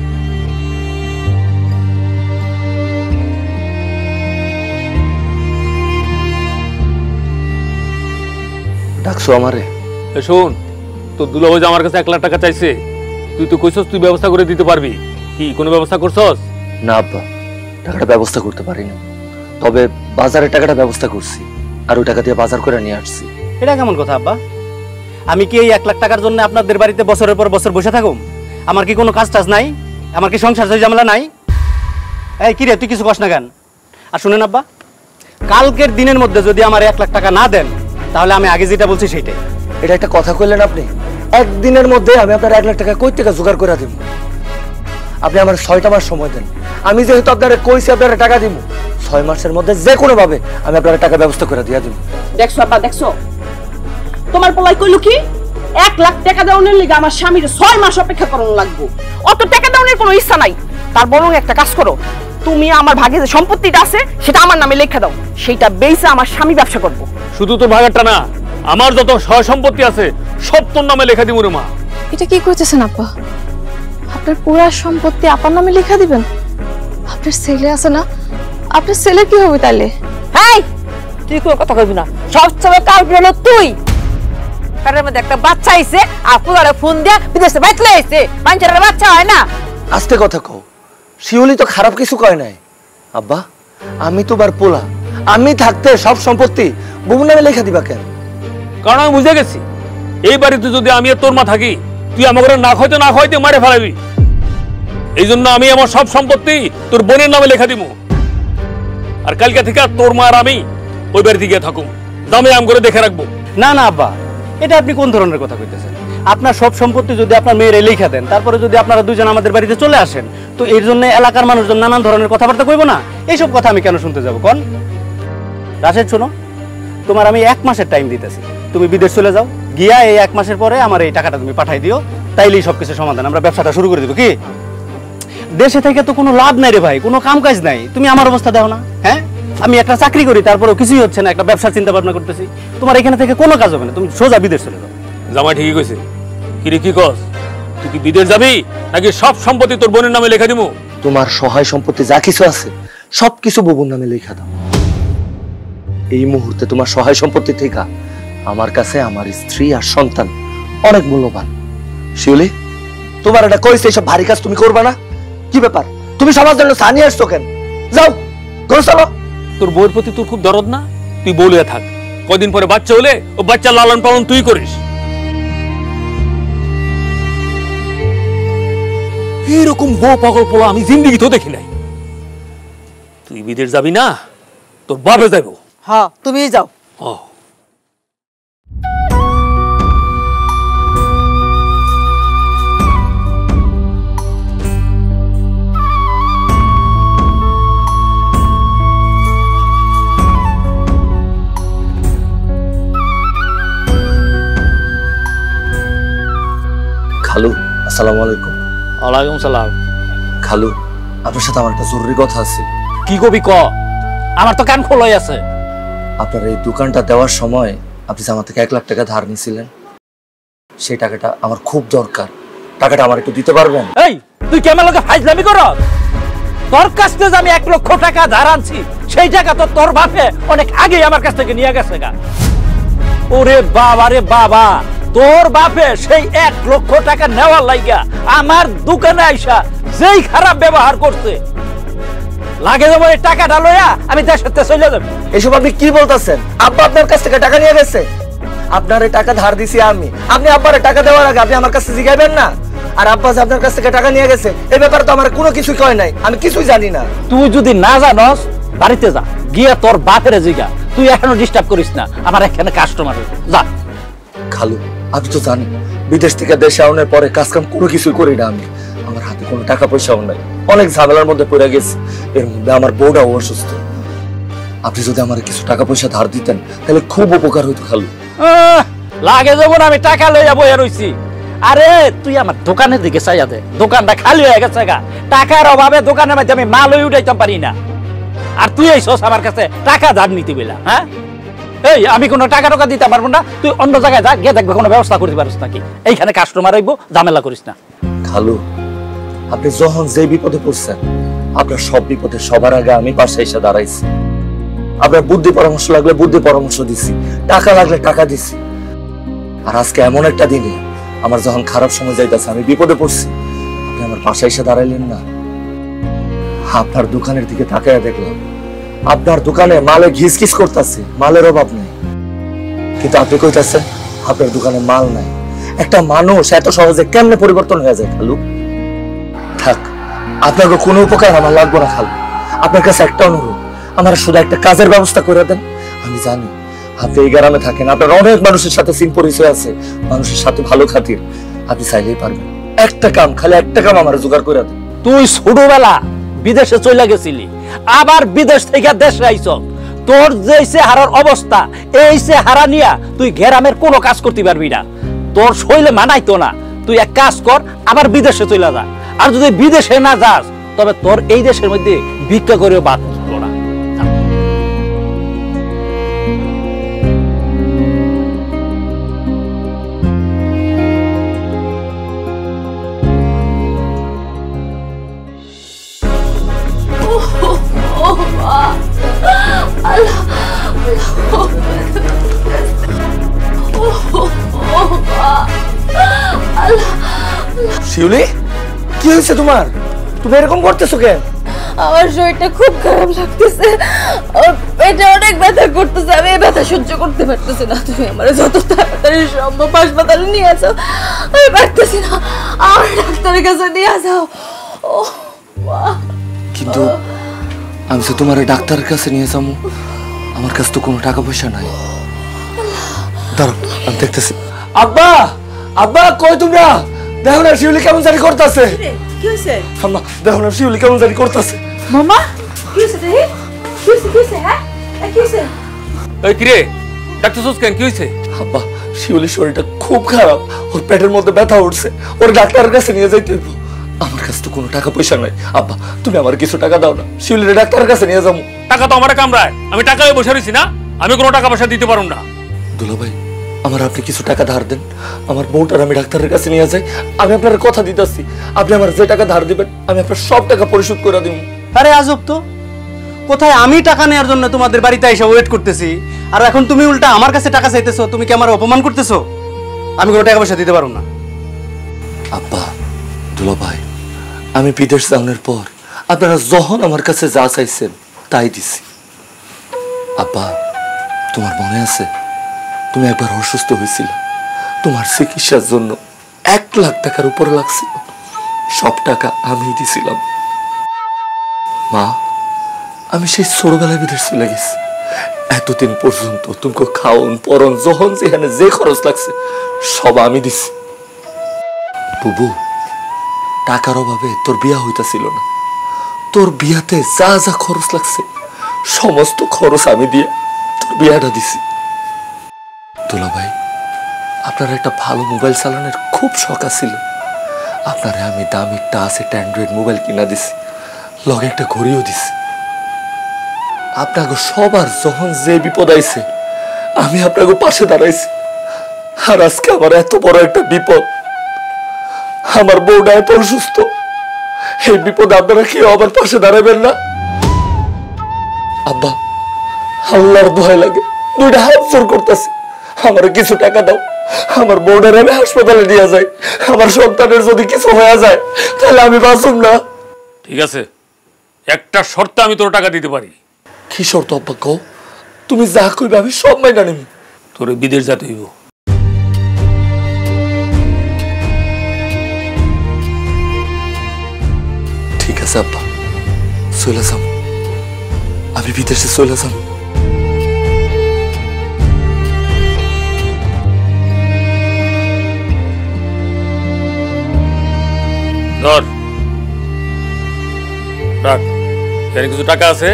ডাকছো আমারে?
এ শোন, তোর দুলাভাই যে আমার কাছে 1 লাখ টাকা চাইছে, তুই তো কইছস তুই ব্যবস্থা করে দিতে পারবি। কি কোনো ব্যবস্থা করছস?
না আব্বা, টাকাটা ব্যবস্থা করতে পারিনি, তবে বাজারের টাকাটা ব্যবস্থা করছি, আর ওই টাকা দিয়ে বাজার করে নিয়ে আসছি।
এটা কেমন কথা আব্বা? আমি কি এই 1 লাখ টাকার জন্য আপনাদের বাড়িতে বছরের পর বছর বসে থাকুম? আমার কি কোনো কাজ টাজ নাই? আমার কি সংসার ঝামেলা নাই? এই কি রে, তুই কিছু কস না কেন? আর শুনেন আব্বা, কালকের দিনের মধ্যে যদি আমার 1 লাখ টাকা না দেন তাহলে আমি আগে যেটা বলছি সেইটাই।
এটা একটা কথা কইলেন আপনি? একদিনের মধ্যে আমি আপনার 1 লাখ টাকা কই থেকে জোগাড় করে দিব? আপনি আমার 6টা মাস সময় দেন, আমি যেহেতু আপনারা কইছি আপনারা টাকা দিব, 6 মাসের মধ্যে যে কোনো ভাবে আমি আপনার টাকা ব্যবস্থা করে দিয়ে দিব।
দেখছো আব্বা, দেখছো তোমার পোলাই কইলো কি 1 লাখ টাকা দেওয়ার লিগে আমার স্বামীর 6 মাস অপেক্ষা করানো লাগবে। অত টাকা দেওয়ার কোনো ইচ্ছা নাই তার, বরং একটা কাজ করো, তুমি আমার ভাগে যে সম্পত্তিটা আছে সেটা আমার নামে লেখা দাও, সেটা বেচে আমার স্বামী ব্যবসা করব।
শুধু তোর ভাগেরটা না, আমার যত সয় সম্পত্তি আছে সব তোর নামে লেখা দিব রে মা।
এটা কি করতেছেন আব্বা? আপনার পুরা সম্পত্তি আপনার নামে লেখা দিবেন? আপনার ছেলে আছে না, আপনার ছেলে কি হবে তাইলে?
হেই তুই কোনো কথা কইবি না, সবসময় কালকে হলো তুই। কারের মধ্যে একটা বাচ্চা আইছে, আর পুলারে ফোন দিয়ে বিদেশে বাইতলে আইছে, মানুষের বাচ্চা হয় না।
আস্তে কথা কও, শিউলি তো খারাপ কিছু কয় নাই। আব্বা, আমি তোমার পোলা, আমি থাকতে সব সম্পত্তি বুবুর নামে লেখা দিবা কেন?
কারণ আমি বুঝে গেছি, এই বাড়িতে যদি আমি আর তোর মা থাকি, তুই আমাকে না খাইতে মারে ফেলাবি। এই জন্য আমি আমার সব সম্পত্তি তোর বোনের নামে লেখা দিব। আর কালকে থেকে তোর মা আর আমি ওই বাড়িতে গিয়ে থাকুম, দামে আম করে দেখে রাখবো।
না না আব্বা, এটা আপনি কোন ধরনের কথা কইতেছেন? আপনার সব সম্পত্তি যদি আপনার মেয়ের লেখা দেন, তারপরে যদি আপনারা দুজন আমাদের বাড়িতে চলে আসেন, তো এর জন্য এলাকার মানুষজন নানান ধরনের কথাবার্তা কইব না? এইসব কথা আমি কেন শুনতে যাব কোন? রাশেদ শোনো, তোমার আমি 1 মাসের টাইম দিতেছি, তুমি বিদেশ চলে যাও, গিয়া এই 1 মাসের পরে আমার এই টাকাটা তুমি পাঠাই দিও, তাইলেই সবকিছু সমাধান, আমরা ব্যবসাটা শুরু করে দেবো। কি দেশে থেকে তো কোনো লাভ নাই রে ভাই, কোনো কাম কাজ নাই। তুমি আমার অবস্থা দেখো না, হ্যাঁ? আমি একটা চাকরি করি, তারপরেও কিছুই হচ্ছে না, একটা ব্যবসার চিন্তা ভাবনা করতেছি। তোমার এখানে থেকে কোনো কাজ হবে না, তুমি সোজা বিদেশ চলে যাও।
জামাই ঠিকই কইছে। কিরে কি কস, তুই কি বিদেশ যাবি নাকি সব সম্পত্তি তোর বোনের নামে লেখা দিব?
তোমার সহায় সম্পত্তি যা কিছু আছে সবকিছু বুবুর নামে লেখা দাও। এই মুহূর্তে তোমার সহায় সম্পত্তি থেকে আমার কাছে আমার স্ত্রী আর সন্তান অনেক মূল্যবান। শিউলি, তোমার এটা কইছে এইসব ভারী কাজ তুমি করবে না? কি ব্যাপার, তুমি সবার জন্য সানি আসছো কেন? যাও ঘর চলো।
তোর বউয়ের প্রতি তোর খুব দরদ না? তুই বলিয়া থাক, কদিন পরে বাচ্চা হলে ও বাচ্চা লালন পালন তুই করিস। এইরকম বউ পাগল পোলা আমি জিন্দিগিতেও দেখি নাই। তুই বিদেশ যাবি না, তোর বাপে যাইব।
হ্যাঁ, তুমি যাও।
খালু, আসসালামু আলাইকুম।
ওয়ালাইকুম সালাম।
খালু, আপনার সাথে আমার একটা জরুরি কথা আছে।
কি কবি ক, আমার তো কান খোলাই আছে।
আপনার এই দোকানটা দেওয়ার সময় আপনি আমার থেকে 1 লাখ টাকা ধার নিয়েছিলেন, সেই টাকাটা আমার খুব দরকার। টাকাটা আমার একটু দিতে পারবেন?
এই তুই কেমন লোকে ফাইজলামি করস? তোর কাছ থেকে আমি 1 লক্ষ টাকা ধার আনছি, সেই টাকা তো তোর বাপে অনেক আগে আমার কাছ থেকে নিয়ে গেছে গা। ওরে বাবা রে বাবা, তোর বাপে সেই 1 লক্ষ টাকা নেওয়ার লাইগা আমার দোকানে আইসা যেই খারাপ ব্যবহার করছে, লাগে যেমন এই টাকাটা লইয়া আমি দেশের চলে যাবো।
এসব আপনি কি বলতেছেন? আব্বা আপনার কাছ থেকে টাকা নিয়ে গেছে? আপনার এই টাকা ধার দিছি আমি। আপনি আব্বার টাকা দেওয়ার আগে আপনি আমার কাছে জিগাইবেন না? আর আব্বা যে আপনার কাছ থেকে টাকা নিয়ে গেছে এই ব্যাপারে তো আমার কোনো কিছুই কয় নাই, আমি কিছুই জানি না।
তুই যদি না জানস, বাড়িতে যা, গিয়া তোর বাপের জিগা। তুই এখনো ডিস্টার্ব করিস না, আমার এখানে কাস্টমার যা।
খালু, আপনি তো জানেন বিদেশ থেকে দেশে আনার পরে কাজ কাম কোনো কিছুই করি না আমি। আমার হাতে কোনো টাকা পয়সাও নাই, অনেক ঝামেলার মধ্যে পড়ে গেছি। এর মধ্যে আমার বউটাও অসুস্থ। আপনি যদি আমার কিছু টাকা পয়সা ধার দিতেন তাহলে খুব উপকার হইতো খালু।
লাগে যখন আমি টাকা লইয়া বইয়া রইছি। আরে তুই আমার দোকানের দিকে চাইয়া দে, দোকানটা খালি হয়ে গেছে গা। টাকার অভাবে দোকানের মধ্যে আমি মাল উঠাইতে পারি না, আর তুই এইসব আমার কাছে টাকা ধার নিতে বললা? হ্যাঁ, এই আমি কোনো টাকা টাকা দিতে পারবো না, তুই অন্য জায়গায় যা, গিয়ে দেখবে কোনো ব্যবস্থা করতে পারিস নাকি। এইখানে কাস্টমার আইবো, ঝামেলা করিস না।
খালু, আপনি যখন যে বিপদে পড়ছেন, আপনার সব বিপদে সবার আগে আমি পাশে এসে দাঁড়াইছি। আপনার বুদ্ধি পরামর্শ লাগলে বুদ্ধি পরামর্শ দিছি, টাকা লাগলে টাকা দিছি। আর আজকে এমন একটা দিনে আমার যখন খারাপ সময় যাইতেছে, আমি বিপদে পড়ছি, আপনি আমার পাশে এসে দাঁড়াইলেন না। আপনার দোকানের দিকে তাকাইয়া দেখলাম আপনার দোকানে মালে ঘিসঘিস করতেছে, মালের অভাব নেই, কিন্তু আপনি কইতাছেন আপনার দোকানে মাল নাই। একটা মানুষ এত সহজে কেমনে পরিবর্তন হয়ে যায় খালু? থাক, আপনাকে কোনো উপকার আমার লাগবে না খালু। আপনার কাছে একটা অনুরোধ, আমার শুধু একটা কাজের ব্যবস্থা করে দেন। আমি জানি আপনি এই গ্রামে থাকেন, আপনার অনেক মানুষের সাথে সিন পরিচয় আছে, মানুষের সাথে ভালো খাতির, আপনি চাইলেই পারবেন। একটা কাম, খালি একটা কাম আমার জোগাড় করে দেন।
তুই ছোটবেলা বিদেশে চলে গেছিলি, আবার বিদেশ থেকে দেশে আইছ। তোর যে চেহারার অবস্থা, এই চেহারা নিয়া তুই গ্রামের কোনো কাজ করতে পারবি না, তোর শৈলে মানাইতো না। তুই এক কাজ কর, আবার বিদেশে চলে যা। আর যদি বিদেশে না যাস, তবে তোর এই দেশের মধ্যে ভিক্ষা করে বাদ না।
শিউলি, কি হয়েছে তোমার? তুমি এরকম করতেছো কেন?
আমার শরীরটা খুব খারাপ লাগতেছে, পেটে অনেক ব্যথা করতেছে, আমি এই ব্যথা সহ্য করতে পারতেছি না। তুমি আমার যত তাড়াতাড়ি সম্ভব হাসপাতালে নিয়ে যাও, আমি পারতেছি না, আমার ডাক্তারের কাছে নিয়ে যাও।
কিন্তু আমি তো তোমার ডাক্তারের কাছে নিয়ে যাবো, আমার কাছে তো কোনো টাকা পয়সা নাই। দাঁড়াও, আমি দেখতেছি। আব্বা, আব্বা কই তোমরা? দেখো না শিউলি কেমন জানি করতেছে।
কি হইছে
আম্মা দেখো না শিউলি কেমন জানি করতেছে।
মামা? কি হইছে রে? কি হইছে হ্যাঁ? কি হইছে?
এই কিরে ডাক্তার কেন, কি হয়েছে?
আব্বা শিউলির শরীরটা খুব খারাপ, ওর পেটের মধ্যে ব্যথা উঠছে, ওর ডাক্তারের কাছে নিয়ে যাইতে হইব। আমার কাছে তো কোনো টাকা পয়সা নাই। আব্বা তুমি আমার কিছু টাকা দাও না, শিউলির ডাক্তারের কাছে নিয়ে যাবো।
টাকা তো আমার কামড়ায়, আমি টাকায় বসে রয়েছি না, আমি কোনো টাকা পয়সা দিতে পারুম না।
দুলা ভাই আমার আপনি কিছু টাকা ধার দেন, আমার বউটার আমি ডাক্তারের কাছে নিয়ে যাই। আমি আপনার কথা দিতেছি, আপনি আমার যে টাকা ধার দিবেন আমি আপনার সব টাকা পরিশোধ করে দিব।
আরে আজব তো, কোথায় আমি টাকা নেওয়ার জন্য তোমাদের বাড়িতে এসে ওয়েট করতেছি, আর এখন তুমি উল্টা আমার কাছে টাকা চাইতেছো। তুমি কি আমার অপমান করতেছো? আমি কোনো টাকা পয়সা দিতে পারবো না।
আব্বা দুলা ভাই, আমি বিদেশ যাওয়ার পর আপনারা যখন আমার কাছে যা চাইছেন তাই দিছি। আব্বা তোমার মনে আছে তুমি একবার অসুস্থ হয়েছিল, তোমার চিকিৎসার জন্য 1 লাখ টাকার উপরে লাগছিল, সব টাকা আমি দিছিলাম। মা আমি সেই ছোটবেলায় বিদেশ চলে গেছি, এতদিন পর্যন্ত তুমি খাওন পরন যখন যেখানে যে খরচ লাগছে সব আমি দিছি। বুবু টাকার অভাবে তোর বিয়া হইতাছিল না, তোর বিয়াতে যা যা খরচ লাগছে সমস্ত খরচ আমি দিয়ে তোর বিয়াটা দিছি। দুলা ভাই আপনার একটা ভালো মোবাইল চালানোর খুব শখ আছিল, আপনারে আমি দামি টাচ একটা অ্যান্ড্রয়েড মোবাইল কিনা দিছি, লগে একটা ঘড়িও দিছি। আপনাকে সবার যখন যে বিপদ আইছে আমি আপনাকে পাশে দাঁড়াইছি, আর আজকে আমার এত বড় একটা বিপদ, আমার বউটা এত অসুস্থ, এই বিপদে আপনারা কেউ আমার পাশে দাঁড়াবেন না? আব্বা আল্লাহর ভয় লাগে, দুইটা হাত জোর করতেছি, আমার কিছু টাকা দাও, আমার বউটার আমি হাসপাতালে নিয়ে যাই, আমার সন্তানের যদি কিছু হয়ে যায় তাহলে আমি বাঁচুম না।
ঠিক আছে, একটা শর্তে আমি তোর টাকা দিতে পারি।
কি শর্ত আব্বা কও? তুমি যা কইবে আমি সব মাইনা নিব।
তোর বিদেশ যেতে হইব।
ঠিক আছে আব্বা, চলে যাম, আমি বিদেশে চলে যাম।
ধর রাখ, এখানে কিছু টাকা আছে,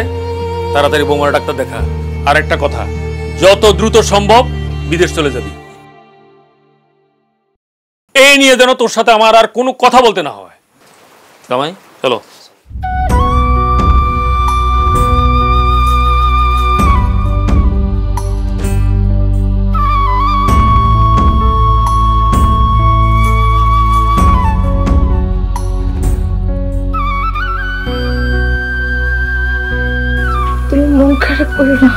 তাড়াতাড়ি বৌমার ডাক্তার দেখা। আর একটা কথা, যত দ্রুত সম্ভব বিদেশ চলে যাবি, এই নিয়ে যেন তোর সাথে আমার আর কোনো কথা বলতে না হয়। জামাই চলো।
তুমি মন খারাপ করো না,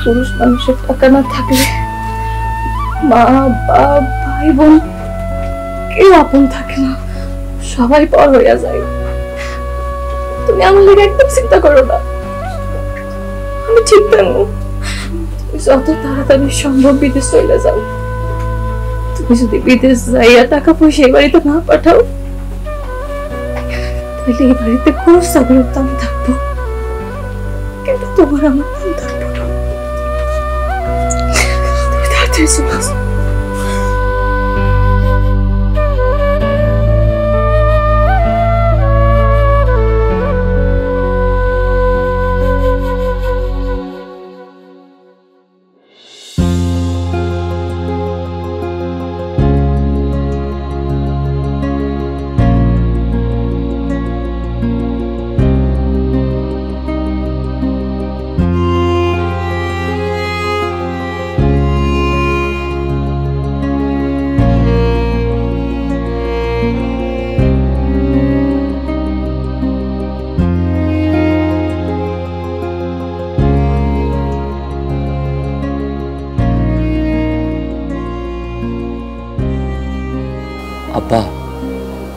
পুরুষ মানুষের টাকা না থাকলে মা বাপ ভাই বোন কেউ আপন থাকে না, সবাই পর হইয়া যায়। তুমি আমার লেগে একদম চিন্তা করো না, আমি ঠিক থাকবো। তুমি যত তাড়াতাড়ি সম্ভব বিদেশ চলে যাও। তুমি যদি বিদেশ যাইয়া টাকা পয়সা এই বাড়িতে না পাঠাও তাহলে এই বাড়িতে পুরুষ ছাগলের দাম থাকবো, কিন্তু তোমার আমার দাম থাকবো না। তুমি তাড়াতাড়ি চলে আসো।
আব্বা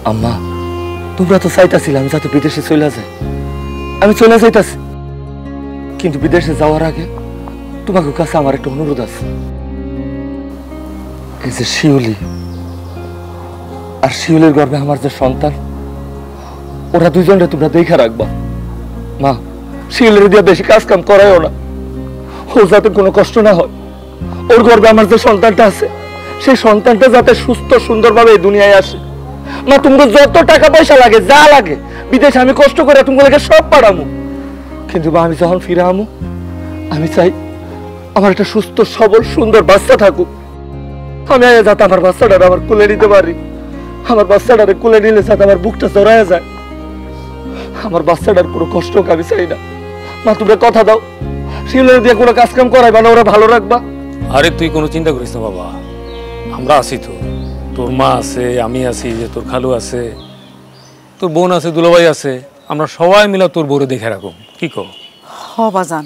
আম্মা, তোমরা তো চাইতাছিলে আমি যাতে বিদেশে চলে যাই। আমি চলে যাইতাছি, কিন্তু বিদেশে যাওয়ার আগে তোমাকে কাছে আমার একটা অনুরোধ আছে। এই যে শিউলি আর শিউলির গর্ভে আমার যে সন্তান, ওরা দুজনরে তোমরা দেখে রাখবা। মা, শিউলির দিয়ে বেশি কাজ কাম করাইও না, ওর যাতে কোনো কষ্ট না হয়। ওর গর্ভে আমার যে সন্তানটা আছে, সেই সন্তানটা যাতে সুস্থ সুন্দরভাবে এই দুনিয়ায় আসে। মা, তোমার যত টাকা পয়সা লাগে, যা লাগে বিদেশে আমি কষ্ট করে তোমাকে সব পাঠামো, কিন্তু মা আমি যখন ফিরে আমো, আমি চাই আমার একটা সুস্থ সবল সুন্দর বাচ্চা থাকুক। আমি যাতে আমার বাচ্চাটা আমার কোলে নিতে পারি, আমার বাচ্চাটারে কোলে নিলে যাতে আমার বুকটা জড়ায় যায়। আমার বাচ্চাটার কোনো কষ্ট আমি চাই না। মা, তোমরা কথা দাও, শিউলের দিয়ে কোনো কাজ কাম করাইবা না, ওরা ভালো রাখবা।
আরে তুই কোনো চিন্তা করিস না বাবা, আমরা আছি তো। তোর মা আছে, আমি আছি, যে তোর খালু আছে, তোর বোন আছে, দুলাভাই আছে, আমরা সবাই মিলে তোর বউরে দেখে রাখুম। কি কো?
হ বাজান,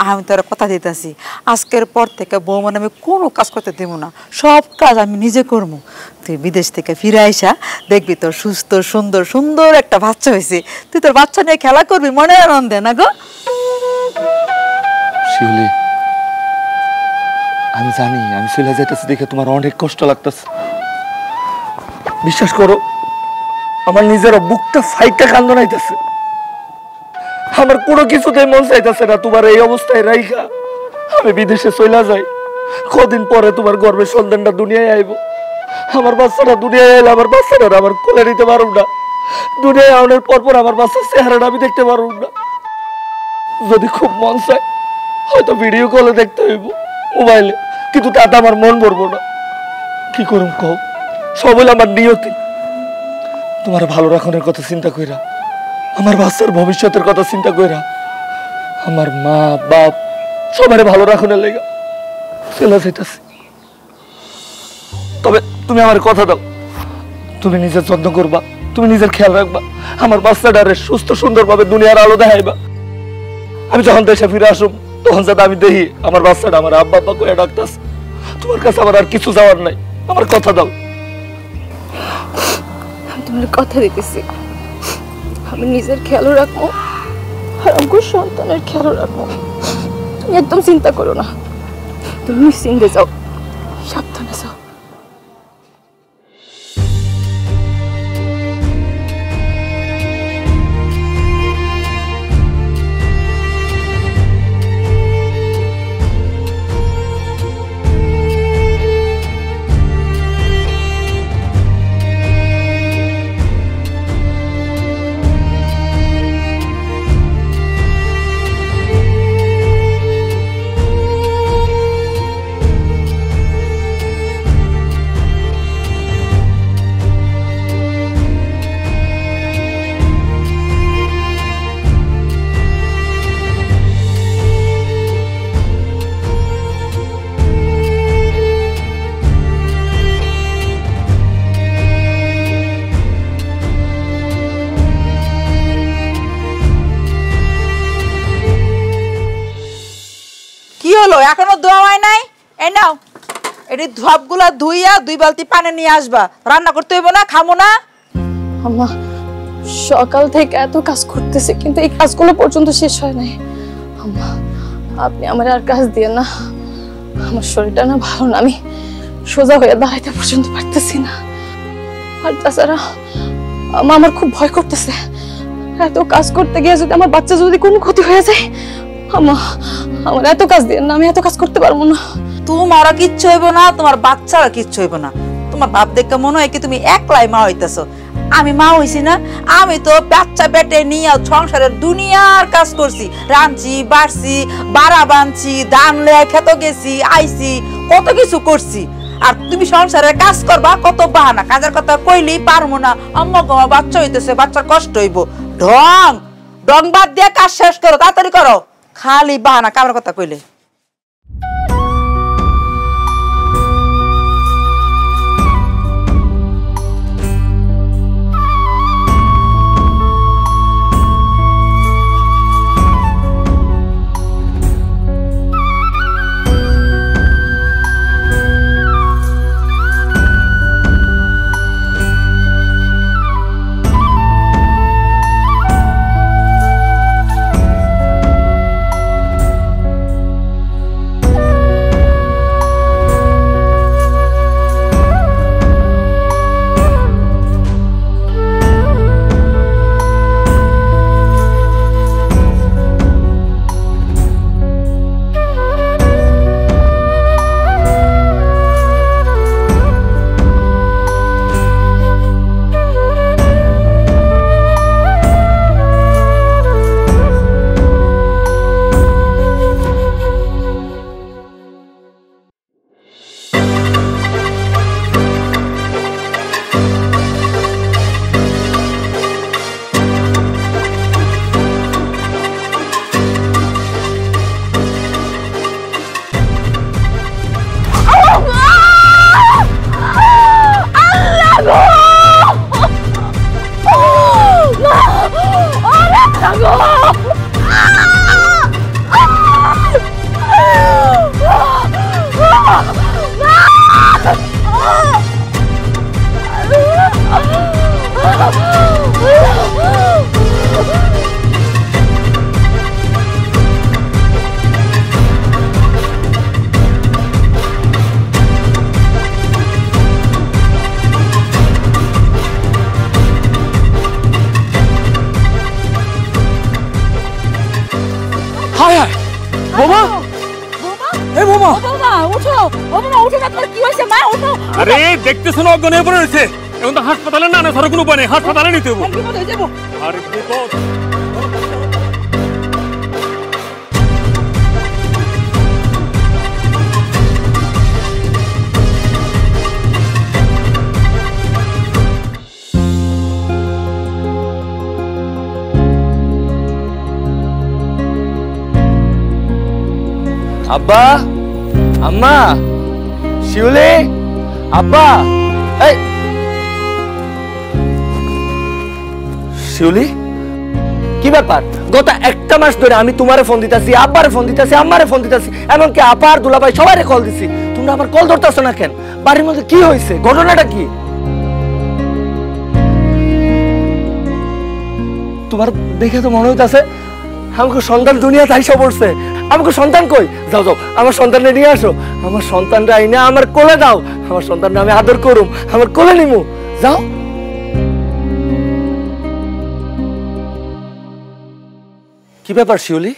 আমি তোর কথা দিতেছি, আজকের পর থেকে বৌমান আমি কোনো কাজ করতে দেবো না, সব কাজ আমি নিজে করবো। তুই বিদেশ থেকে ফিরে আইসা দেখবি তোর সুস্থ সুন্দর সুন্দর একটা বাচ্চা হয়েছে, তুই তোর বাচ্চা নিয়ে খেলা করবি মনের আনন্দে, না গো?
শিউলি, আমি জানি আমি চলে যাইতেছি দেখে তোমার অনেক কষ্ট লাগতেছে। বিশ্বাস করো, আমার নিজের বুকটা ফাইটটা কান্দন আইতেছে। আমার কোনো কিছুতেই মন চাইতেছে না তোমার এই অবস্থায় রাইখা আমি বিদেশে চলে যাই। কদিন পরে তোমার গর্ভের সন্তানটা দুনিয়ায় আইব। আমার বাচ্চাটা দুনিয়ায় এলে আমার বাচ্চাটা আমার কোলে নিতে পারব না। দুনিয়ায় আনার পর আমার বাচ্চার চেহারাটা আমি দেখতে পারব না। যদি খুব মন চায় হয়তো ভিডিও কলে দেখতে হইব মোবাইলে, কিন্তু তাতে আমার মন ভরবো না। কি করুম কও, সবই আমার নিয়তি। তোমার ভালো রাখনের কথা চিন্তা কইরা, আমার বাচ্চার ভবিষ্যতের কথা চিন্তা কইরা, আমার মা বাপ সবারে ভালো রাখনের লেগা চলে যাইতাছি। তবে তুমি আমার কথা দাও, তুমি নিজের যত্ন করবা, তুমি নিজের খেয়াল রাখবা, আমার বাচ্চাটারে সুস্থ সুন্দরভাবে দুনিয়ার আলো দেখাইবা। আমি যখন দেশে ফিরে আসুম তখন যাতে আমি দেখি আমার বাচ্চাটা আমার আব্বা আব্বা কয়ে ডাকতাছে। তোমার কাছে আমার আর কিছু যাওয়ার নাই, আমার কথা দাও।
আমি তোমার কথা দিতেছি, আমি নিজের খেয়ালও রাখবো আর আমার সন্তানের খেয়ালও রাখবো। তুমি একদম চিন্তা করো না, তুমি নিশ্চিন্তে যাও, সাবধানে যাও।
এখনো ধোয়া হয় নাই? এই নাও, এটি ধোয়াপগুলা ধুইয়া 2 বালতি পানি নিয়ে আসবা। রান্না করতে হইব না, খামো না।
আম্মা, সকাল থেকে এত কাজ করতেছে কিন্তু এই কাজগুলো পর্যন্ত শেষ হয় নাই। আম্মা, আপনি আমার আর কাজ দিয়ে না, আমার শরীরটা না ভালো না, আমি সোজা হয়ে দাঁড়াইতে পর্যন্ত পারতেছি না। আর তাছাড়া আমার খুব ভয় করতেছে, এত কাজ করতে গিয়ে যদি আমার বাচ্চা যদি কোনো ক্ষতি হয়ে যায়। আম্মা, আমার এত কাজ দিয়ে না, আমি এত কাজ করতে পারবো না।
তোমারও কিচ্ছু হইব না, তোমার বাচ্চারও কিচ্ছু হইব না। তোমার বাপ দেখে মনে হয় কি তুমি একলাই মা হইতেছো। আমি মা হইছি না, আমি তো বাচ্চা পেটে নিয়ে সংসারের দুনিয়ার কাজ করছি, রাঁধছি, বাড়ছি, বাড়া বানছি, ধান লয়ে খেত গেছি, আইছি, কত কিছু করছি। আর তুমি সংসারের কাজ করবা, কত বাহানা, কাজের কথা কইলেই পারবো না। আম্মা গো, বাচ্চা হইতেছে, বাচ্চার কষ্ট হইব। ঢং ঢং বাদ দিয়ে কাজ শেষ করো, তাড়াতাড়ি করো, খালি বাহানা কামের কথা কইলে।
হায় হায় বোমা এ বোমা
বাবা ওঠো বাবা ওঠো না, তোর কি হয়েছে মা? ওঠো।
আরে দেখতেছো না অজ্ঞান হয়ে পড়ে রয়েছে, এখন তো হাসপাতালে না না কোনো উপায় নেই, হাসপাতালে নিতে হবে।
কি বলে যাবো?
আরে বিপদ।
আব্বা, আম্মা, শিউলি, আব্বা, এই শিউলি, কি ব্যাপার? গত একটা মাস ধরে আমি তোমারে ফোন দিতেছি, আব্বারে ফোন দিতেছি, আম্মারে ফোন দিতেছি, এমনকি আপার দুলাভাই সবাইরে কল দিছি, তোমরা আমার কল ধরতেছো না কেন? বাড়ির মধ্যে কি হয়েছে? ঘটনাটা কি? তোমার দেখে তো মনে হইতাছে আমাকে সন্তান দুনিয়াতে আইসা পড়ছে। আমাকে সন্তান কই? যাও যাও, আমার সন্তানকে নিয়ে আসো, আমার সন্তানটা আইনা আমার কোলে দাও, আমার সন্তানটা আমি আদর করুম, আমার কোলে নিমু। যাও। কি ব্যাপার শিউলি,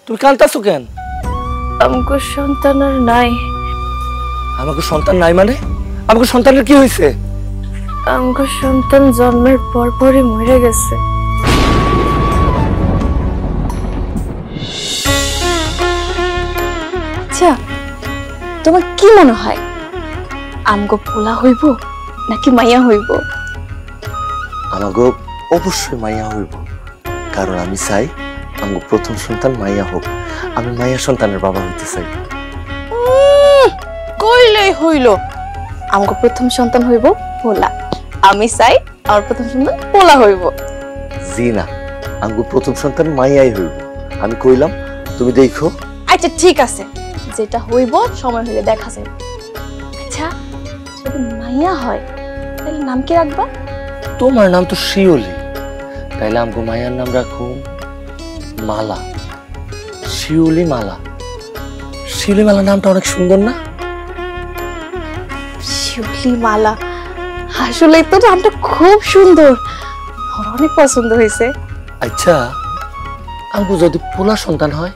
তুমি কাঁদতাছো কেন?
আমাকে সন্তান আর নাই।
আমাকে সন্তান নাই মানে? আমাকে সন্তানের কি হয়েছে?
আমাকে সন্তান জন্মের পরপরই মরে গেছে। আচ্ছা, তোমার কি মনে হয় আমগো পোলা হইব নাকি মাইয়া হইব?
আমাকে অবশ্যই মাইয়া হইব, কারণ আমি চাই আমার প্রথম সন্তান মাইয়া হোক। আমি মাইয়া সন্তানের বাবা হইতে চাই।
কইলেই হইল, আমগো প্রথম সন্তান হইব পোলা। আমি চাই আমার প্রথম সন্তান পোলা হইব।
জি না, আমার প্রথম সন্তান মাইয়াই হইব। আমি কইলাম, তুমি দেখো।
আচ্ছা ঠিক আছে, যেটা হইব সময় হইলে দেখা যাবে। আচ্ছা, যদি মাইয়া হয় তাহলে নাম কি রাখবা?
তোমার নাম তো শিউলি, তাইলে আমগো মায়ার নাম রাখো মালা। শিউলি মালা। শিউলি মালা নামটা অনেক সুন্দর না?
শিউলি মালা, আসলে তো নামটা খুব সুন্দর, আমার অনেক পছন্দ হয়েছে।
আচ্ছা, আমগো যদি পোলা সন্তান হয়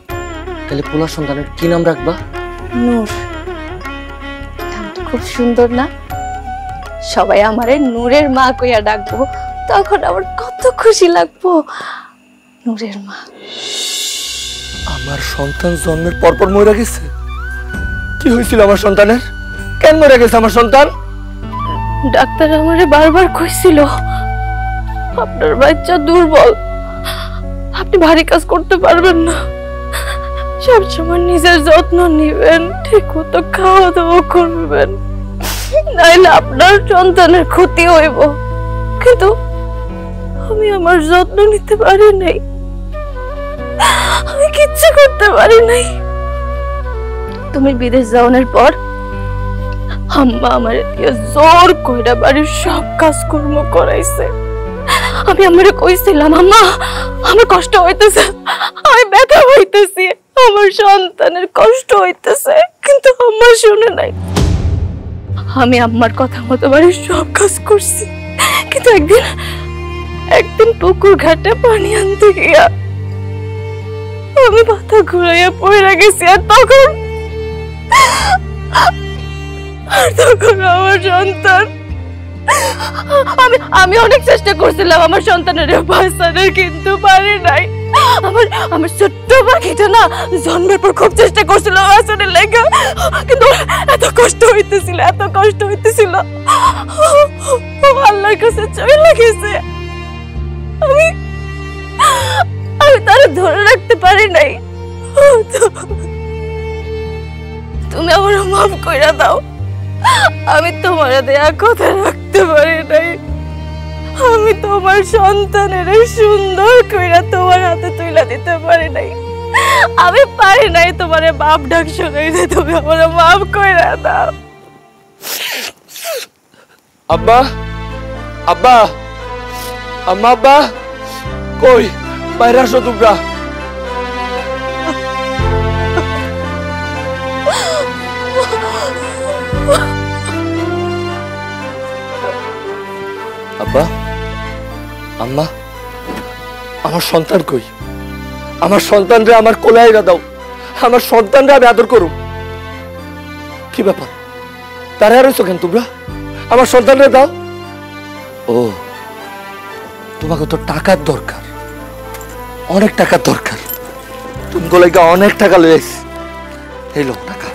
তাহলে পোলা সন্তানের কি নাম রাখবা?
নূর। নামটা খুব সুন্দর না? সবাই আমারে নূরের মা কইয়া ডাকবো, তখন আমার কত খুশি লাগবো। নূরের মা।
আমার সন্তান জন্মের পরপর মরে গেছে? কি হয়েছিল আমার সন্তানের? কেন মরে গেছে আমার সন্তান?
ডাক্তার আমারে বারবার কইছিল আপনার বাচ্চা দুর্বল, আপনি ভারী কাজ করতে পারবেন না, সবসময় নিজের যত্ন নিবেন, ঠিক মতো খাওয়া দাওয়া করবেন, নাইলে আপনার সন্তানের ক্ষতি হইব। কিন্তু আমি আমার যত্ন নিতে পারি নাই, আমি কিচ্ছু করতে পারি নাই। তুমি বিদেশ যাওয়ার পর আম্মা আমারে দিয়ে জোর কইরা বাড়ির সব কাজকর্ম করাইছে। আমি আমারে কইছিলাম, আম্মা আমার কষ্ট হইতেছে, আমি ব্যথা হইতেছি, আমার সন্তানের কষ্ট হইতেছে, কিন্তু আম্মা শুনে নাই। আমি আম্মার কথা মতো বাড়ির সব কাজ করছি, কিন্তু একদিন পুকুর ঘাটে পানি আনতে গিয়া আমি মাথা ঘুরাইয়া পড়ে গেছি। আর তখন আমার সন্তান, আমি অনেক চেষ্টা করছিলাম আমার সন্তানের বাঁচানোর, কিন্তু পারি নাই। আমার ছোট্ট পাখিটা না জন্মের পর খুব চেষ্টা করছিল বাঁচানোর লেগে, কিন্তু এত কষ্ট হইতেছিল, এত কষ্ট হইতেছিল, আল্লাহর কাছে চলে গেছে। আমি তারা ধরে রাখতে পারি নাই। তুমি আমার মাফ কইরা দাও, আমি তোমার দেয়া কথা রাখতে পারি নাই। আমি তোমার সন্তানের সুন্দর কইরা তোমার হাতে তুইলা দিতে পারি নাই, আমি পারি নাই তোমার বাপ ডাক শোনাইতে, তুমি আমার মাফ কইরা দাও।
আব্বা, আব্বা, আম্মা, আব্বা কই? বাইরে আসো তোমরা। আব্বা, আম্মা, আমার সন্তান কই? আমার সন্তানরে আমার কোলাইরা দাও, আমার সন্তানরে আমি আদর করুম। কি ব্যাপার, তারা আর হইছো কেন তোমরা? আমার সন্তানরে দাও। ও, তোমাকে তো টাকার দরকার, অনেক টাকার দরকার। তুমি গোলাইকা অনেক টাকা লয়ে আইছি, এই লোক টাকা,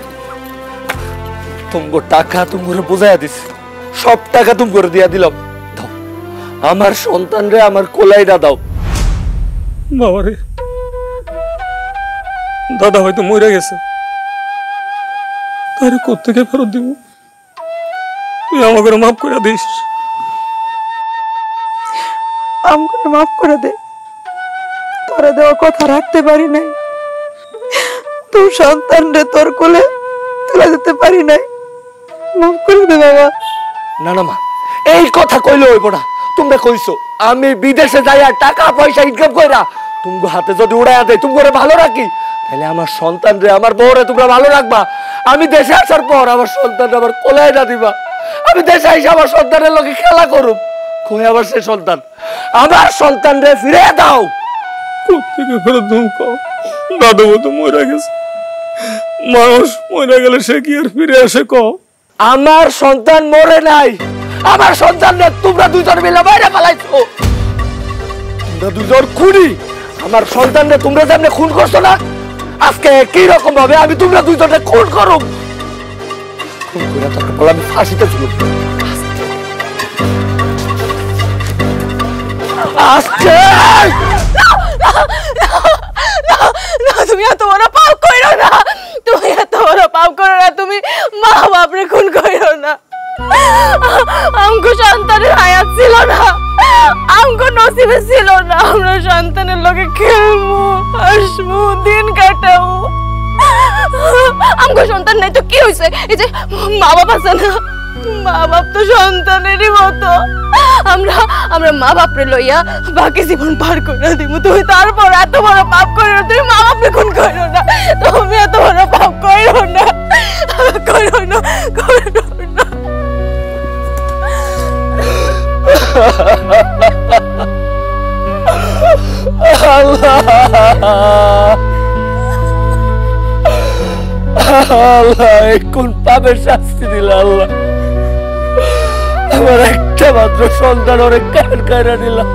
তুমগো টাকা তুমি করে বুঝাইয়া দিছি, সব টাকা তুমি করে দিয়া দিলাম। দাও আমার সন্তানরে আমার কোলাইরা দাও।
বাবারে, দাদা হয়তো মরে গেছে, তারে কোত্থেকে ফেরত দিব? তুই আমাকে মাফ করে দিস।
আমাকে মাফ করে দে, তোরা দেওয়া কথা রাখতে পারি নাই, তোর সন্তান রে তোর কোলে তুলে দিতে পারি নাই, মাফ করে দে বাবা।
না না মা, এই কথা কইলে হইব না। তোমরা কইছো আমি বিদেশে যাই আর টাকা পয়সা ইনকাম কইরা তুমি হাতে যদি উড়াইয়া দেয় তুমি করে ভালো রাখি, তাহলে আমার সন্তান রে আমার বউরে তোমরা ভালো রাখবা। আমি দেশে আসার পর আমার সন্তান আমার কোলাইরা দিবা। আমি দেশে এসে আমার সন্তানের লোকে খেলা করুম, কই আবার সে সন্তান? আমার সন্তান রে ফিরে দাও।
কোত্থেকে ফেরত দেব কও? দাদু তো মরে গেছে, মানুষ মরে গেলে সে কি আর ফিরে আসে কও?
আমার সন্তান মরে নাই, আমার সন্তান তোমরা দুজন মিলে বাইরে পালাইছো। তোমরা দুজন খুনি। আমার সন্তানরে তোমরা যেমন খুন করছো না, আজকে একই রকম ভাবে আমি তোমরা দুজনে খুন করব। খুন করে তারপর বলে আমি ফাঁসিতে ঝুলব। আজকে
তুমি এত বড় পাপ কইরো না, তুমি এত বড় পাপ করো না, তুমি মা বাপরে খুন কইরো না। আমগো সন্তানের হায়াত ছিল না, আমগো নসিবে ছিল না, আমরা সন্তানের লগে খেলবো, হাসবো, দিন কাটাবো। আমগো সন্তান নাই তো কি হইছে? এই যে মা বাপ আছে না, মা বাপ তো সন্তানেরই মতো। আমরা আমরা মা বাপরে লইয়া বাকি জীবন পার করে দিব। তুমি তারপর এত বড় পাপ করো, তুমি মা বাপরে খুন করো না, তুমি এত বড় পাপ করো না, করো না, করো না।
আল্লাহ কোন পাপের শাস্তি দিল আল্লাহ? আমার একটা মাত্র সন্তান অনেক কার কায়রা দিলাম।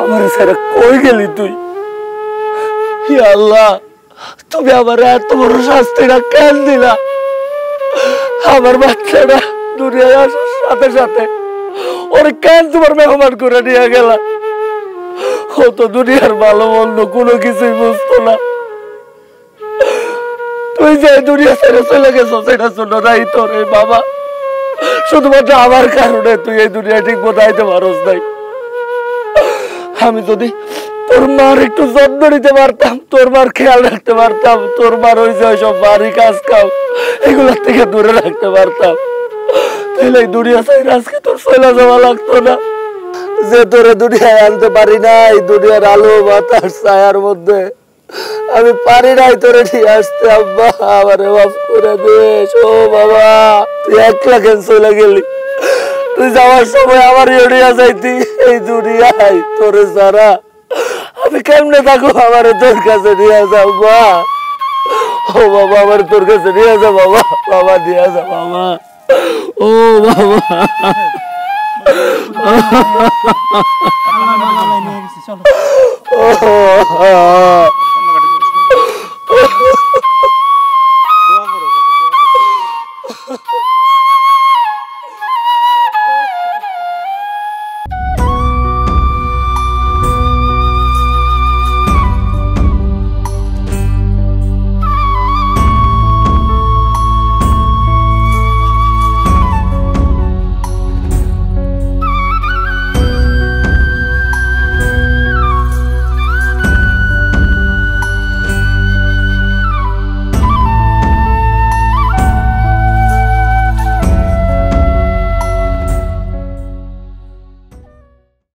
আমারে সারা কই গেলি তুই? হে আল্লাহ, তুমি আমার এত বড় শাস্তিটা কেন দিলা? আমার বাচ্চাটা দুনিয়ায় আসার সাথে সাথে ওরে কেন তোমার মেহমান করে নিয়ে গেলা? ও তো দুনিয়ার ভালো মন্দ কোনো কিছুই বুঝতো না। তুই যে দুনিয়া ছেড়ে চলে গেছো সেটার জন্য নাই তোর এই বাবা, শুধুমাত্র আমার কারণে তুই এই দুনিয়া ঠিক মতো আইতে পারস নাই। আমি যদি তোর মার একটু যত্ন নিতে পারতাম, তোর মার খেয়াল রাখতে পারতাম, তোর মার ওই যে সব বাড়ি কাজ কাম এগুলোর থেকে দূরে রাখতে পারতাম, তাহলে এই দুনিয়া চাই আজকে তোর চলে যাওয়া লাগতো না। যে তোরে দুনিয়ায় আনতে পারি নাই, দুনিয়ার আলো বাতাস ছায়ার মধ্যে আমি পারি নাই তোরে নিয়ে আসতে। আব্বা আমারে মাফ করে দিস। ও বাবা, তুই একলা কেন চলে গেলি? তুই যাওয়ার সময় আমার এড়িয়া যাইতি এই দুনিয়ায় তোরে সারা আমি কেমনে থাকো? আমারে তোর কাছে নিয়ে যা মা। ও বাবা, আমার তোর কাছে নিয়ে যা বাবা, বাবা নিয়ে যা বাবা। ও বাবা,